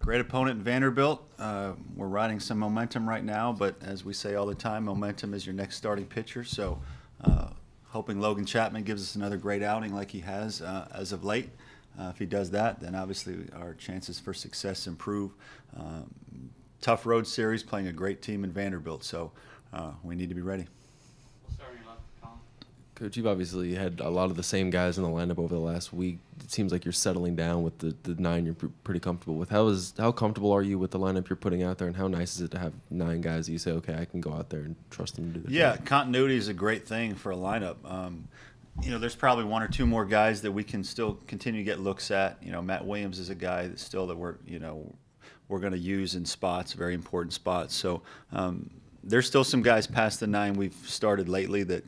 Great opponent in Vanderbilt. We're riding some momentum right now, but as we say all the time, momentum is your next starting pitcher. So hoping Logan Chapman gives us another great outing like he has as of late. If he does that, then obviously our chances for success improve. Tough road series, playing a great team in Vanderbilt, so we need to be ready. Coach, you've obviously had a lot of the same guys in the lineup over the last week. It seems like you're settling down with the 9 you're pretty comfortable with. How comfortable are you with the lineup you're putting out there, and how nice is it to have 9 guys that you say, okay, I can go out there and trust them to do their Yeah, job? continuity is a great thing for a lineup. There's probably 1 or 2 more guys that we can still continue to get looks at. Matt Williams is a guy that still that we're going to use in spots, very important spots. So there's still some guys past the 9 we've started lately that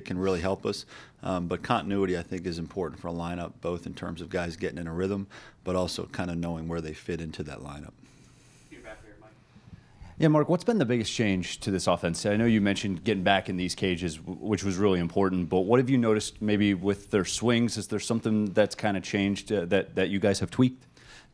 can really help us. But continuity, I think, is important for a lineup, both in terms of guys getting in a rhythm, but also kind of knowing where they fit into that lineup. Yeah, Mark, what's been the biggest change to this offense? I know you mentioned getting back in these cages, which was really important, but what have you noticed maybe with their swings? Is there something that's kind of changed that you guys have tweaked?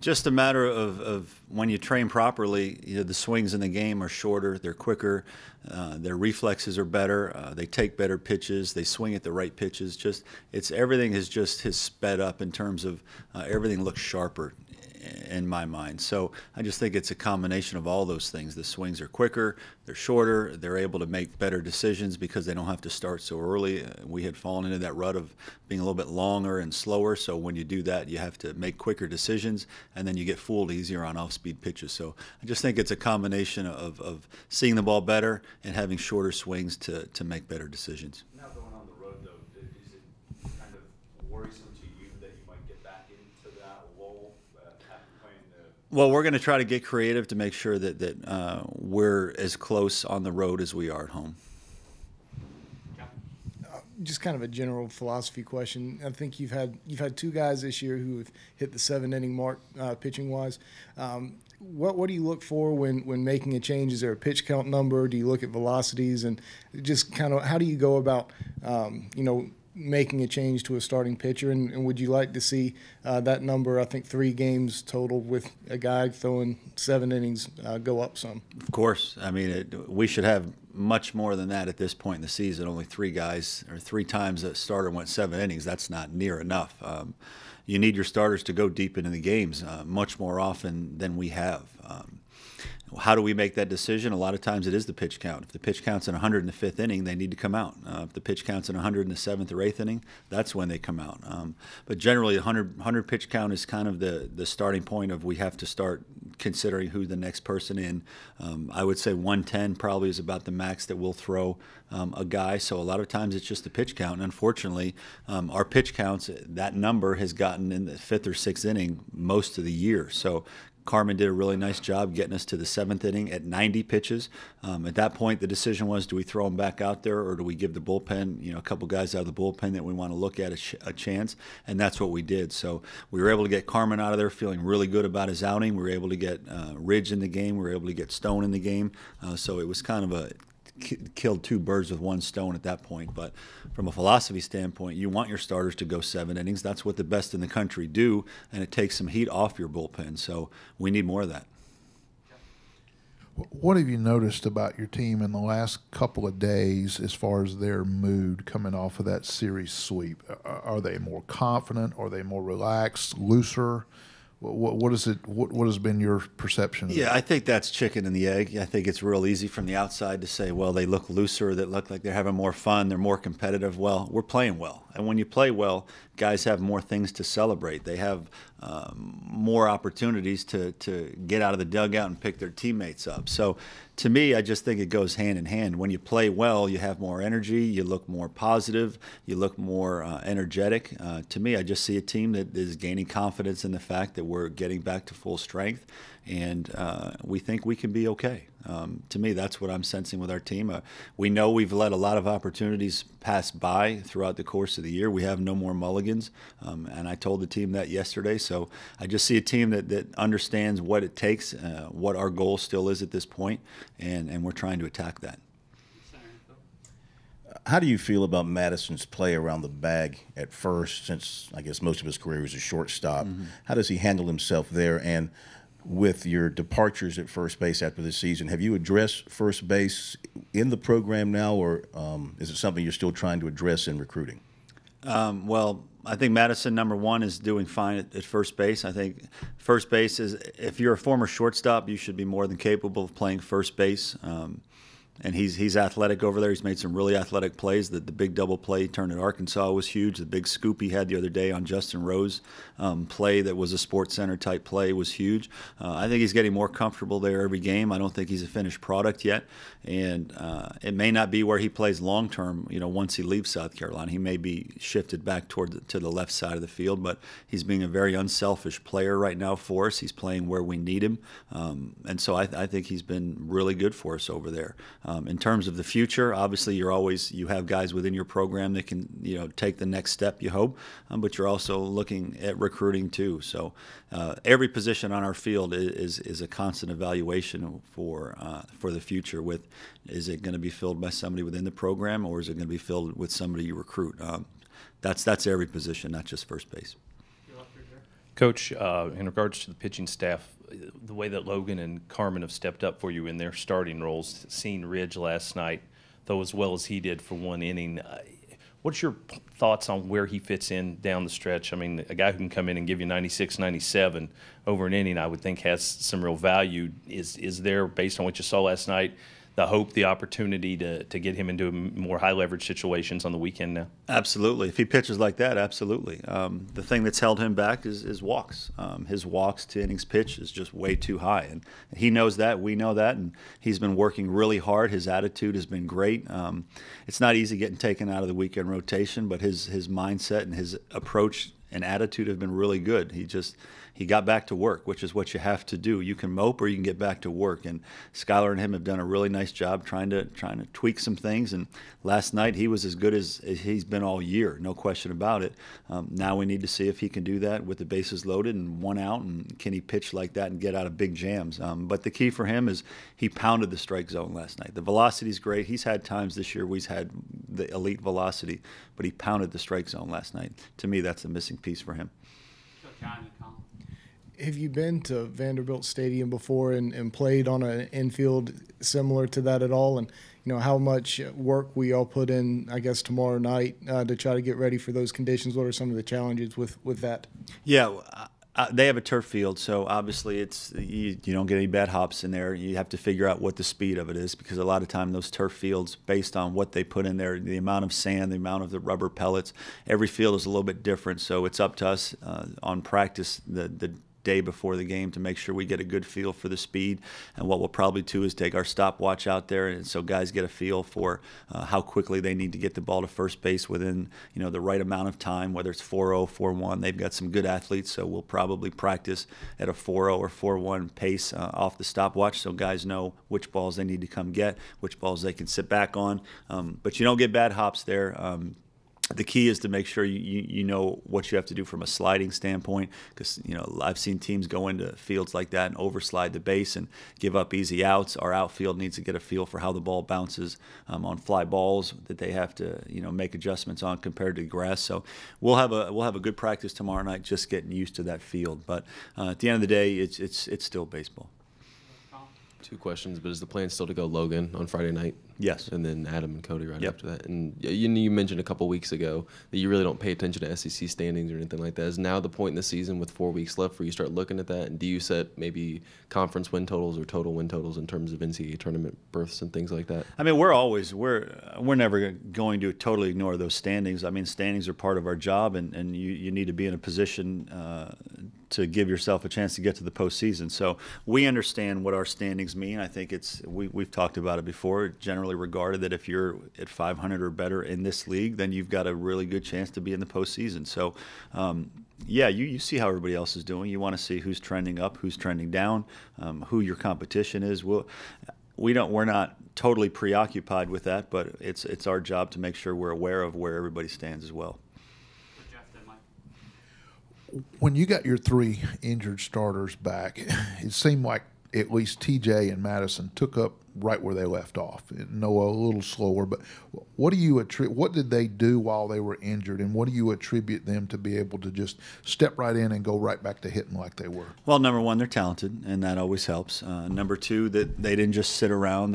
Just a matter of when you train properly, the swings in the game are shorter, they're quicker, their reflexes are better, they take better pitches, they swing at the right pitches. Everything has sped up in terms of everything looks sharper in my mind. So I just think it's a combination of all those things. The swings are quicker, they're shorter, they're able to make better decisions because they don't have to start so early. We had fallen into that rut of being a little bit longer and slower, so when you do that, you have to make quicker decisions, and then you get fooled easier on off-speed pitches. So I just think it's a combination of seeing the ball better and having shorter swings to make better decisions. Now going on the road, though, is it kind of worrisome to you that you might get back into that lull? Well, we're going to try to get creative to make sure that we're as close on the road as we are at home. Just kind of a general philosophy question. I think you've had 2 guys this year who have hit the 7-inning mark pitching wise. What do you look for when making a change? Is there a pitch count number? Do you look at velocities? And just kind of how do you go about making a change to a starting pitcher, and would you like to see that number, I think 3 games total with a guy throwing 7 innings, go up some? Of course. I mean, we should have much more than that at this point in the season. Only 3 guys, or 3 times a starter went 7 innings. That's not near enough. You need your starters to go deep into the games much more often than we have. How do we make that decision? A lot of times it is the pitch count. If the pitch count's in 105th inning, they need to come out. If the pitch count's in 107th or 8th inning, that's when they come out. But generally, 100 pitch count is kind of the starting point of we have to start considering who the next person in. I would say 110 probably is about the max that we'll throw a guy. So a lot of times it's just the pitch count. And unfortunately, our pitch counts, that number has gotten in the 5th or 6th inning most of the year. So Carmen did a really nice job getting us to the 7th inning at 90 pitches. At that point, the decision was, do we throw them back out there or do we give the bullpen, a couple guys out of the bullpen that we want to look at a chance? And that's what we did. So we were able to get Carmen out of there feeling really good about his outing. We were able to get Ridge in the game. We were able to get Stone in the game. So it was kind of killed 2 birds with 1 stone at that point. But from a philosophy standpoint, you want your starters to go 7 innings. That's what the best in the country do, and it takes some heat off your bullpen. So we need more of that. What have you noticed about your team in the last couple of days as far as their mood coming off of that series sweep? Are they more confident? Are they more relaxed, looser? What is it? What has been your perception of that? I think that's chicken and the egg. I think it's real easy from the outside to say, well, they look looser, they look like they're having more fun, they're more competitive. Well, we're playing well. And when you play well, guys have more things to celebrate. They have more opportunities to get out of the dugout and pick their teammates up. So to me, I just think it goes hand in hand. When you play well, you have more energy, you look more positive, you look more energetic. To me, I just see a team that is gaining confidence in the fact that we're getting back to full strength, and we think we can be okay. To me, that's what I'm sensing with our team. We know we've let a lot of opportunities pass by throughout the course of the year. We have no more mulligans, and I told the team that yesterday. So I just see a team that understands what it takes, what our goal still is at this point, and we're trying to attack that. How do you feel about Madison's play around the bag at first, since I guess most of his career was a shortstop? How does he handle himself there? And with your departures at first base after this season, have you addressed first base in the program now, or is it something you're still trying to address in recruiting? Well, I think Madison, number one, is doing fine at first base. I think first base is, if you're a former shortstop, you should be more than capable of playing first base. And he's athletic over there. He's made some really athletic plays. The big double play he turned at Arkansas was huge. The big scoop he had the other day on Justin Rose play that was a Sports Center type play was huge. I think he's getting more comfortable there every game. I don't think he's a finished product yet, and it may not be where he plays long term. Once he leaves South Carolina, he may be shifted back to the left side of the field. But he's being a very unselfish player right now for us. He's playing where we need him, and so I think he's been really good for us over there. In terms of the future, obviously you have guys within your program that can take the next step, you hope, but you're also looking at recruiting too. So every position on our field is a constant evaluation for the future. Is it going to be filled by somebody within the program, or is it going to be filled with somebody you recruit? That's every position, not just first base. Coach, in regards to the pitching staff, the way that Logan and Carmen have stepped up for you in their starting roles, seeing Ridge last night, though as well as he did for one inning, what's your thoughts on where he fits in down the stretch? I mean, a guy who can come in and give you 96, 97 over an inning, I would think has some real value. Is there, based on what you saw last night, the hope, the opportunity to get him into more high-leverage situations on the weekend now? Absolutely. If he pitches like that, absolutely. The thing that's held him back is walks. His walks to innings pitch is just way too high, and he knows that. We know that, and he's been working really hard. His attitude has been great. It's not easy getting taken out of the weekend rotation, but his mindset and his approach and attitude have been really good. He got back to work, which is what you have to do. You can mope or you can get back to work. And Skylar and him have done a really nice job trying to tweak some things. And last night he was as good as he's been all year, no question about it. Now we need to see if he can do that with the bases loaded and one out, and can he pitch like that and get out of big jams. But the key for him is he pounded the strike zone last night. The velocity is great. He's had times this year where he's had the elite velocity, but he pounded the strike zone last night. To me, that's the missing piece for him. Have you been to Vanderbilt Stadium before and played on an infield similar to that at all? And how much work we all put in, I guess, tomorrow night to try to get ready for those conditions? What are some of the challenges with that? Yeah, they have a turf field, so obviously you don't get any bad hops in there. You have to figure out what the speed of it is, because a lot of time those turf fields, based on what they put in there, the amount of sand, the amount of the rubber pellets, every field is a little bit different. So it's up to us on practice the day before the game to make sure we get a good feel for the speed. And what we'll probably do is take our stopwatch out there, and so guys get a feel for how quickly they need to get the ball to first base within the right amount of time, whether it's 4-0, 4-1. They've got some good athletes, so we'll probably practice at a 4-0 or 4-1 pace off the stopwatch, so guys know which balls they need to come get, which balls they can sit back on. But you don't get bad hops there. The key is to make sure you know what you have to do from a sliding standpoint, because I've seen teams go into fields like that and overslide the base and give up easy outs. Our outfield needs to get a feel for how the ball bounces on fly balls that they have to make adjustments on compared to grass. So we'll have a good practice tomorrow night, just getting used to that field. But at the end of the day, it's still baseball. Two questions, but is the plan still to go Logan on Friday night? Yes. And then Adam and Cody right Yep. after that. And you mentioned a couple weeks ago that you really don't pay attention to SEC standings or anything like that. Is now the point in the season with 4 weeks left where you start looking at that? And do you set maybe conference win totals or total win totals in terms of NCAA tournament berths and things like that? I mean, we're never going to totally ignore those standings. I mean, standings are part of our job, and you need to be in a position to give yourself a chance to get to the postseason. So we understand what our standings mean. I think we've talked about it before. Generally regarded that if you're at 500 or better in this league, then you've got a really good chance to be in the postseason. So, yeah, you see how everybody else is doing. You want to see who's trending up, who's trending down, who your competition is. We're not totally preoccupied with that, but it's our job to make sure we're aware of where everybody stands as well. When you got your 3 injured starters back, it seemed like at least TJ and Madison took up right where they left off. Noah a little slower, but what do you what did they do while they were injured, and what do you attribute them to be able to just step right in and go right back to hitting like they were? Well, number one, they're talented, and that always helps. Number two, that they didn't just sit around.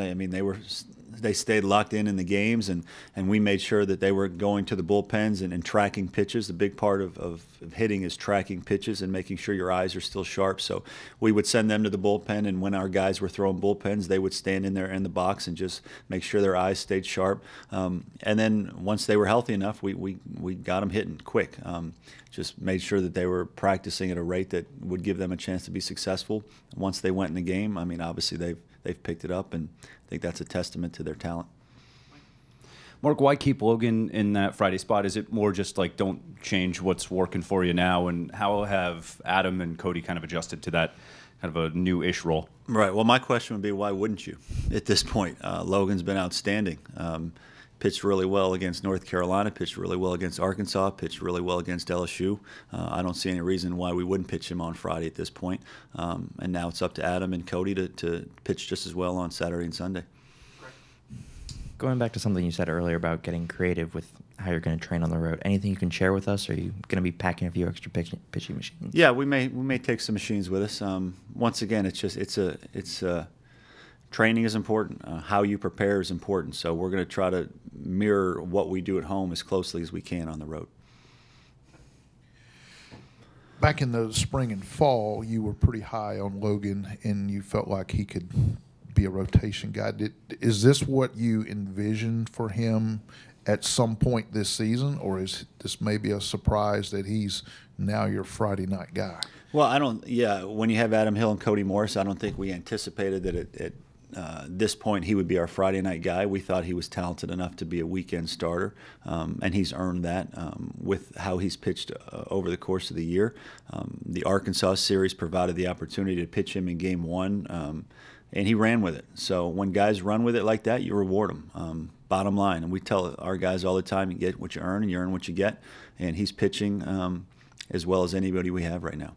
They stayed locked in the games, and we made sure that they were going to the bullpens and tracking pitches. The big part of hitting is tracking pitches and making sure your eyes are still sharp. So we would send them to the bullpen, and when our guys were throwing bullpens, they would stand in there in the box and just make sure their eyes stayed sharp. And then once they were healthy enough, we got them hitting quick. Just made sure that they were practicing at a rate that would give them a chance to be successful. Once they went in the game, I mean, obviously they've picked it up, and I think that's a testament to their talent. Mark, why keep Logan in that Friday spot? Is it more just like don't change what's working for you now? And how have Adam and Cody kind of adjusted to that kind of a new-ish role? Right. Well, my question would be, why wouldn't you at this point? Logan's been outstanding. Pitched really well against North Carolina, pitched really well against Arkansas, pitched really well against LSU. I don't see any reason why we wouldn't pitch him on Friday at this point. And now it's up to Adam and Cody to pitch just as well on Saturday and Sunday. Going back to something you said earlier about getting creative with how you're going to train on the road, anything you can share with us? Are you going to be packing a few extra pitching machines? Yeah, we may take some machines with us. Once again, training is important. How you prepare is important. So we're going to try to mirror what we do at home as closely as we can on the road. Back in the spring and fall, you were pretty high on Logan, and you felt like he could be a rotation guy. Is this what you envision for him at some point this season, or is this maybe a surprise that he's now your Friday night guy? Well, when you have Adam Hill and Cody Morris, I don't think we anticipated that at this point he would be our Friday night guy. We thought he was talented enough to be a weekend starter, and he's earned that with how he's pitched over the course of the year. The Arkansas series provided the opportunity to pitch him in game one, and he ran with it. So when guys run with it like that, you reward them. Bottom line, and we tell our guys all the time, you get what you earn and you earn what you get, and he's pitching as well as anybody we have right now.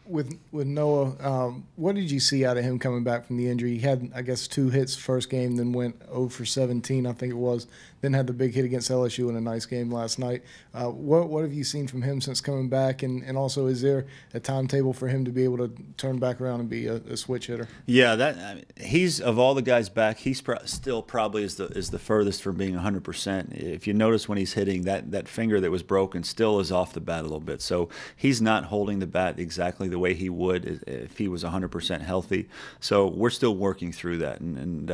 With Noah, what did you see out of him coming back from the injury? He had, I guess, 2 hits first game, then went 0 for 17, I think it was. Then had the big hit against LSU in a nice game last night. What have you seen from him since coming back? And also, is there a timetable for him to be able to turn back around and be a switch hitter? Yeah, he's, of all the guys back, he's still probably is the furthest from being 100%. If you notice when he's hitting, that finger that was broken still is off the bat a little bit. So he's not holding the bat exactly the way he would if he was 100% healthy. So we're still working through that, and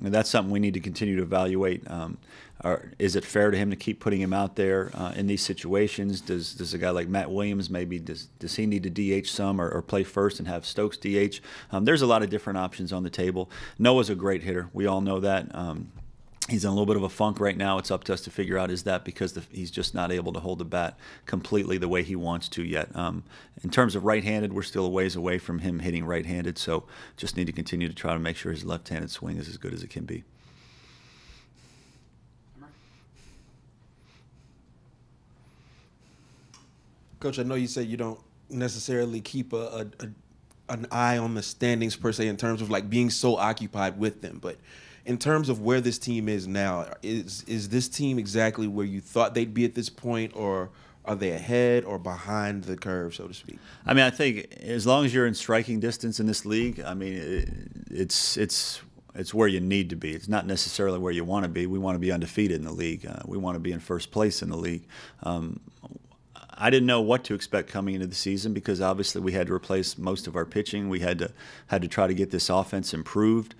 that's something we need to continue to evaluate. Is it fair to him to keep putting him out there in these situations? Does a guy like Matt Williams maybe does he need to DH some or play first and have Stokes DH? There's a lot of different options on the table. Noah's a great hitter. We all know that. He's in a little bit of a funk right now. It's up to us to figure out, is that because he's just not able to hold the bat completely the way he wants to yet. In terms of right-handed, we're still a ways away from him hitting right-handed, so just need to continue to try to make sure his left-handed swing is as good as it can be. Coach, I know you say you don't necessarily keep an eye on the standings per se in terms of like being so occupied with them, but in terms of where this team is now, is this team exactly where you thought they'd be at this point, or are they ahead or behind the curve, so to speak? I mean, I think as long as you're in striking distance in this league, I mean, it's where you need to be. It's not necessarily where you want to be. We want to be undefeated in the league. We want to be in first place in the league. I didn't know what to expect coming into the season because obviously we had to replace most of our pitching. We had to try to get this offense improved.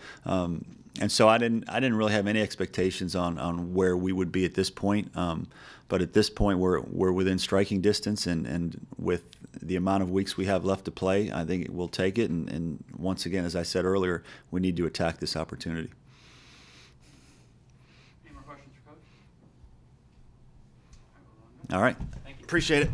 And so I didn't really have any expectations on where we would be at this point. But at this point, we're within striking distance, and with the amount of weeks we have left to play, I think we'll take it. And once again, as I said earlier, we need to attack this opportunity. Any more questions for Coach? All right. Appreciate it.